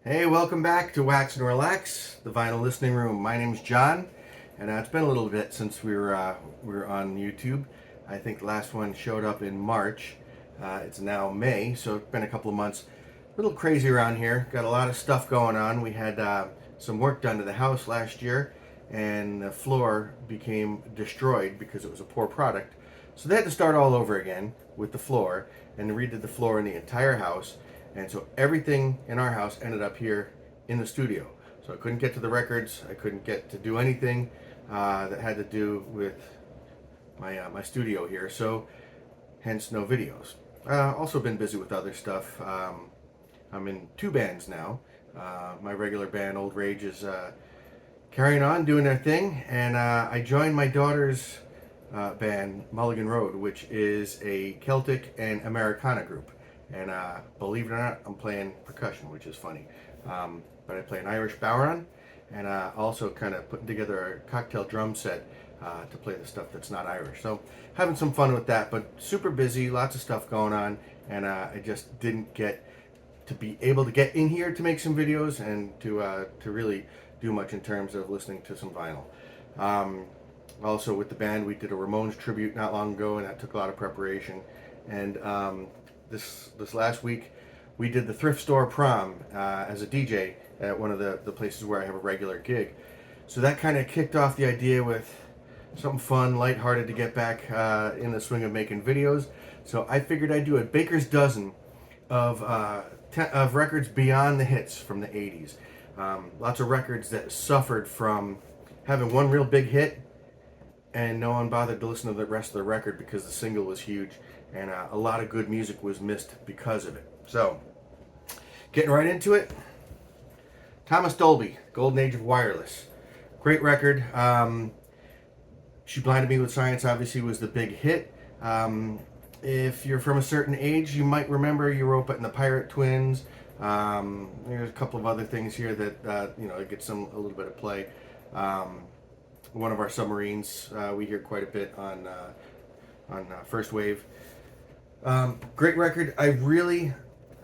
Hey, welcome back to Wax and Relax, the Vinyl Listening Room. My name's John, and it's been a little bit since we were on YouTube. I think the last one showed up in March. It's now May, so it's been a couple of months. A little crazy around here. Got a lot of stuff going on. We had some work done to the house last year, and the floor became destroyed because it was a poor product. So they had to start all over again with the floor, and redid the floor in the entire house. And so everything in our house ended up here in the studio. So I couldn't get to the records. I couldn't get to do anything that had to do with my studio here. So hence no videos. Also been busy with other stuff. I'm in two bands now. My regular band, Old Rage, is carrying on, doing their thing. And I joined my daughter's band, Mulligan Road, which is a Celtic and Americana group. And believe it or not, I'm playing percussion, which is funny. But I play an Irish bodhrán, and also kind of putting together a cocktail drum set to play the stuff that's not Irish. So having some fun with that, but super busy, lots of stuff going on, and I just didn't get to be able to get in here to make some videos and to really do much in terms of listening to some vinyl. Also with the band, we did a Ramones tribute not long ago, and that took a lot of preparation. And this last week, we did the thrift store prom as a DJ at one of the places where I have a regular gig. So that kind of kicked off the idea with something fun, lighthearted to get back in the swing of making videos. So I figured I'd do a baker's dozen of records beyond the hits from the 80s. Lots of records that suffered from having one real big hit and no one bothered to listen to the rest of the record because the single was huge, and a lot of good music was missed because of it. So, getting right into it, Thomas Dolby, Golden Age of Wireless. Great record. She Blinded Me with Science obviously was the big hit. If you're from a certain age, you might remember Europa and the Pirate Twins. There's a couple of other things here that it gets a little bit of play. One of our submarines, we hear quite a bit on First Wave. Great record. I really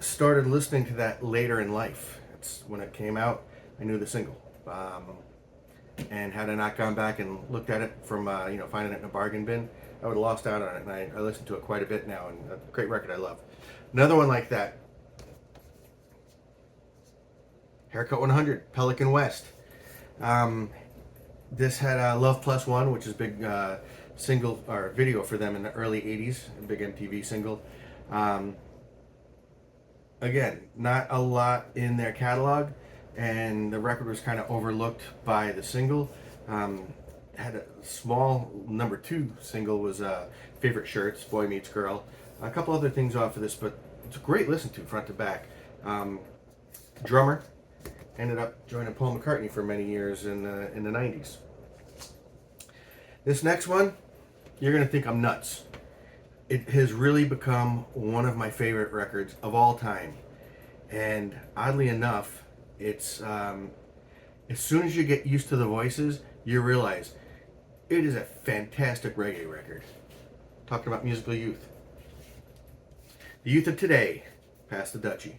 started listening to that later in life. It's when it came out. I knew the single, and had I not gone back and looked at it from finding it in a bargain bin, I would have lost out on it. And I listen to it quite a bit now, and a great record I love. Another one like that, Haircut 100, Pelican West. This had Love Plus One, which is a big single or video for them in the early 80s, a big MTV single. Again, not a lot in their catalog, and the record was kind of overlooked by the single. Had a small number 2 single was Favorite Shirts, Boy Meets Girl. A couple other things off of this, but it's a great listen to front to back. Drummer. Ended up joining Paul McCartney for many years in the 90s. This next one, you're going to think I'm nuts. It has really become one of my favorite records of all time. And oddly enough, it's as soon as you get used to the voices, you realize it is a fantastic reggae record. Talking about Musical Youth. The Youth of Today, Pass the Dutchie.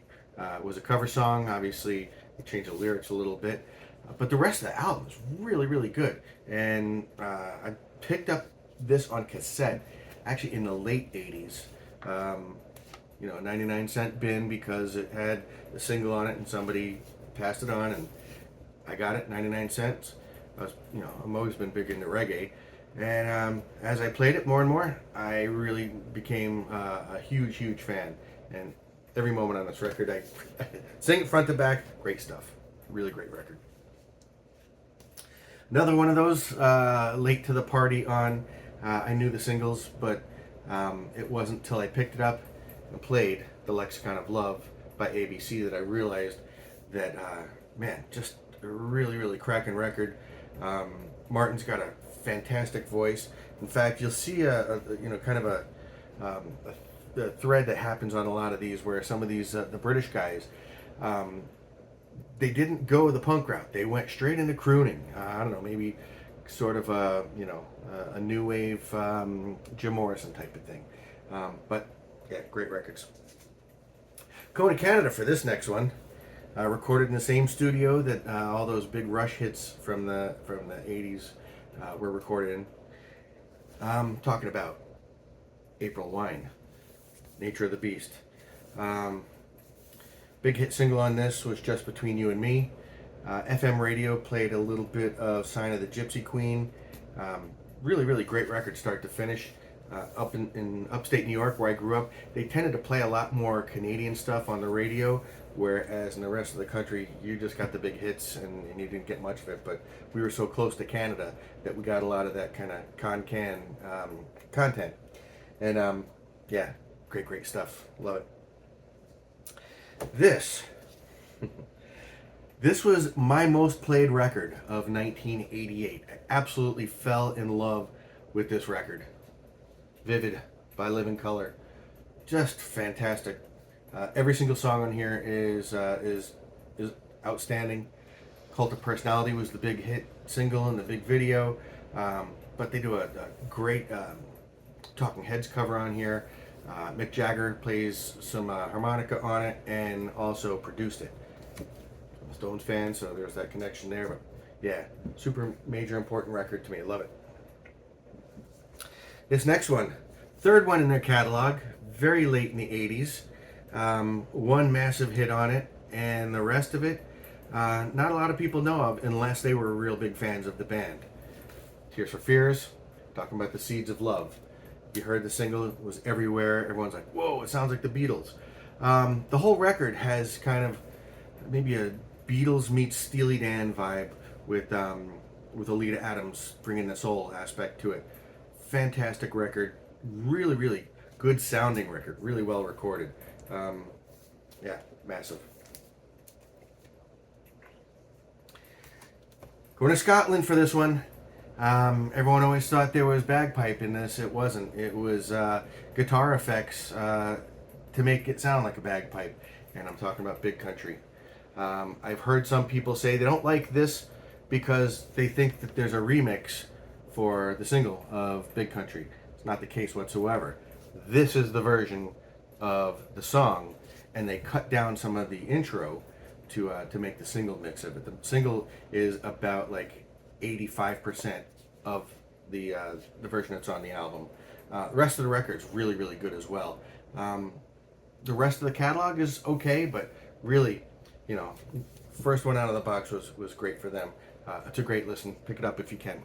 Was a cover song, obviously. They changed the lyrics a little bit, but the rest of the album is really, really good. And I picked up this on cassette, actually in the late 80s. 99-cent bin because it had a single on it, and somebody passed it on, and I got it, 99 cents. I've always been big into reggae, and as I played it more and more, I really became a huge, huge fan. And every moment on this record, I sing it front to back. Great stuff. Really great record. Another one of those, late to the party on. I knew the singles, but it wasn't till I picked it up and played The Lexicon of Love by ABC that I realized that, just a really, really cracking record. Martin's got a fantastic voice. In fact, you'll see a thread that happens on a lot of these, where some of these the British guys, they didn't go the punk route. They went straight into crooning. I don't know, maybe sort of a new wave Jim Morrison type of thing. But yeah, great records. Going to Canada for this next one. recorded in the same studio that all those big Rush hits from the '80s were recorded in. I'm talking about April Wine, Nature of the Beast. Um, Big hit single on this was Just Between You and Me. FM radio played a little bit of Sign of the Gypsy Queen. Really, really great record start to finish. Up in upstate New York, where I grew up, they tended to play a lot more Canadian stuff on the radio, whereas in the rest of the country, you just got the big hits and you didn't get much of it. But we were so close to Canada that we got a lot of that kind of con-can content. And yeah, great stuff. Love it. This was my most played record of 1988. I absolutely fell in love with this record. Vivid by Living Colour. Just fantastic. Every single song on here is outstanding. Cult of Personality was the big hit single and the big video. But they do a great Talking Heads cover on here. Mick Jagger plays some harmonica on it and also produced it. I'm a Stones fan, so there's that connection there. But yeah, super major important record to me. Love it. This next one, third one in their catalog, very late in the 80s. One massive hit on it, and the rest of it, not a lot of people know of unless they were real big fans of the band. Tears for Fears, talking about the Seeds of Love. You heard the single, it was everywhere. Everyone's like, whoa, it sounds like the Beatles. The whole record has kind of maybe a Beatles meets Steely Dan vibe with Alita Adams bringing the soul aspect to it. Fantastic record. Really, really good sounding record. Really well recorded. Yeah, massive. Going to Scotland for this one. Everyone always thought there was bagpipe in this. It wasn't. It was guitar effects to make it sound like a bagpipe. And I'm talking about Big Country. I've heard some people say they don't like this because they think that there's a remix for the single of Big Country. It's not the case whatsoever. This is the version of the song, and they cut down some of the intro to make the single mix of it. The single is about like 85% of the version that's on the album. The rest of the record is really, really good as well. The rest of the catalog is okay, but really, you know, first one out of the box was great for them. It's a great listen. Pick it up if you can.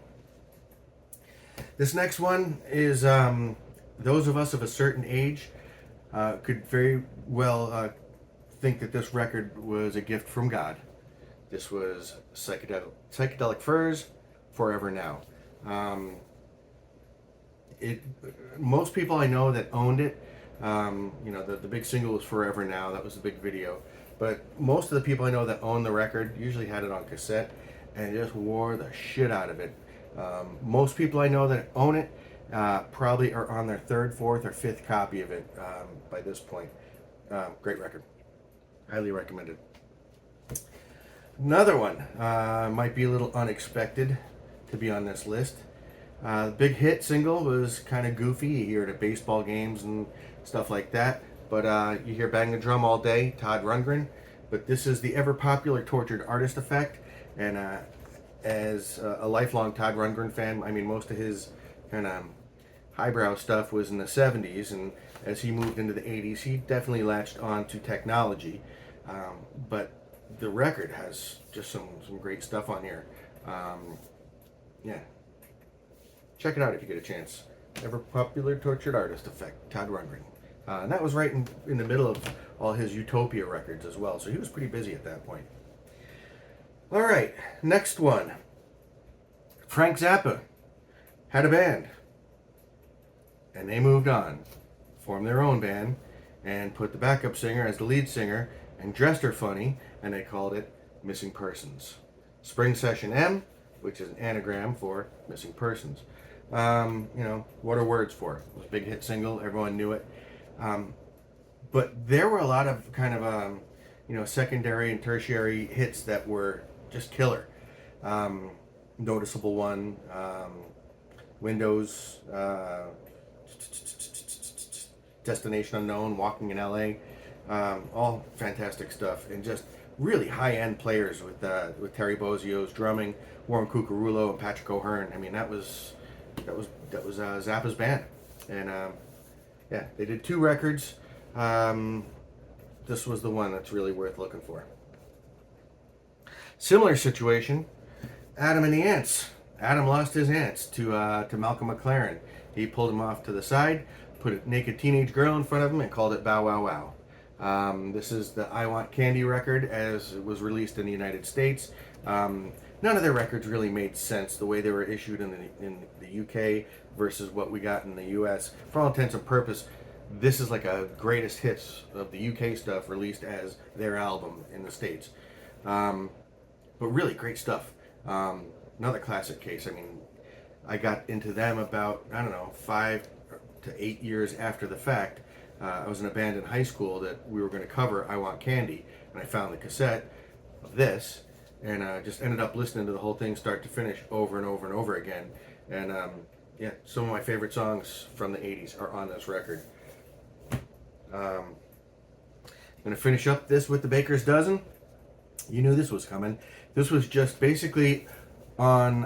This next one is those of us of a certain age could very well think that this record was a gift from God. This was Psychedelic Furs, Forever Now. Most people I know that owned it, you know, the big single was Forever Now. That was the big video. But most of the people I know that owned the record usually had it on cassette and just wore the shit out of it. Most people I know that own it probably are on their third, fourth, or fifth copy of it by this point. Great record. Highly recommended. Another one might be a little unexpected to be on this list. The big hit single was kind of goofy. You hear it at baseball games and stuff like that. But you hear Bang the Drum All Day, Todd Rundgren. But this is the ever popular Tortured Artist Effect. And as a lifelong Todd Rundgren fan, I mean, most of his kind of highbrow stuff was in the 70s. And as he moved into the 80s, he definitely latched on to technology. But the record has just some great stuff on here. Yeah. Check it out if you get a chance. Ever popular Tortured Artist Effect, Todd Rundgren. And that was right in the middle of all his Utopia records as well, so he was pretty busy at that point. All right, next one. Frank Zappa had a band, and they moved on, formed their own band, and put the backup singer as the lead singer, and dressed her funny, and they called it Missing Persons. Spring Session M, which is an anagram for Missing Persons. You know, what are words for? It was a big hit single, everyone knew it. But there were a lot of kind of, you know, secondary and tertiary hits that were just killer. Noticeable one, Windows, Destination Unknown, Walking in LA, all fantastic stuff, and just really high-end players with Terry Bozzio's drumming, Warren Cucurullo, and Patrick O'Hearn. I mean, that was Zappa's band, and yeah, they did 2 records. This was the one that's really worth looking for. Similar situation, Adam and the Ants. Adam lost his ants to Malcolm McLaren. He pulled him off to the side, put a naked teenage girl in front of him, and called it Bow Wow Wow. This is the I Want Candy record as it was released in the United States. None of their records really made sense the way they were issued in the UK versus what we got in the US. For all intents and purposes, this is like a greatest hits of the UK stuff released as their album in the States. But really great stuff. Another classic case. I mean, I got into them about, I don't know, 5 to 8 years after the fact. I was in a band in high school that we were going to cover I Want Candy, and I found the cassette of this, and just ended up listening to the whole thing start to finish over and over and over again. And yeah, some of my favorite songs from the 80s are on this record. I'm going to finish up this with the Baker's Dozen. You knew this was coming. This was just basically on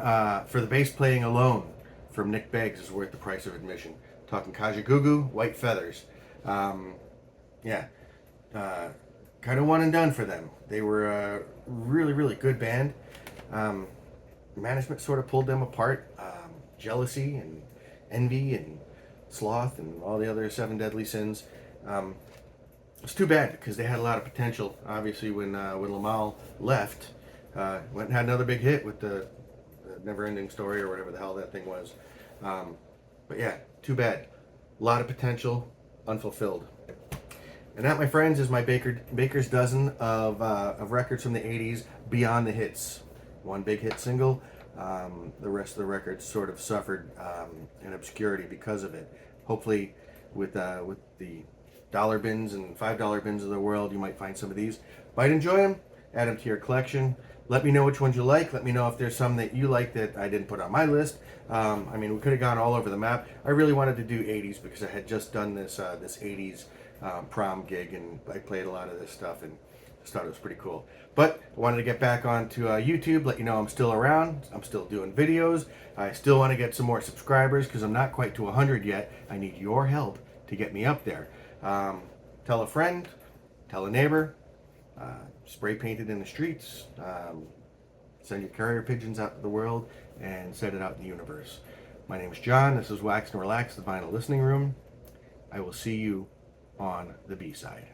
for the bass playing alone from Nick Beggs is worth the price of admission. Talking Kajagoogoo, White Feathers. Yeah, kind of one and done for them. They were a really, really good band. Management sort of pulled them apart. Jealousy and envy and sloth and all the other 7 deadly sins. It's too bad because they had a lot of potential. Obviously, when Lamal left, went and had another big hit with the Never-Ending Story or whatever the hell that thing was. But yeah, too bad. A lot of potential, unfulfilled. And that, my friends, is my Baker's Dozen of records from the 80s beyond the hits. One big hit single. The rest of the records sort of suffered in obscurity because of it. Hopefully, with the dollar bins and $5 bins of the world, you might find some of these. Might enjoy them. Add them to your collection. Let me know which ones you like. Let me know if there's some that you like that I didn't put on my list. I mean, we could have gone all over the map. I really wanted to do 80s because I had just done this 80s prom gig, and I played a lot of this stuff and just thought it was pretty cool. But I wanted to get back onto YouTube, let you know I'm still around. I'm still doing videos. I still want to get some more subscribers because I'm not quite to 100 yet. I need your help to get me up there. Tell a friend, tell a neighbor, spray paint it in the streets, send your carrier pigeons out to the world, and set it out in the universe. My name is John. This is Wax and Relax, the Vinyl Listening Room. I will see you on the B-side.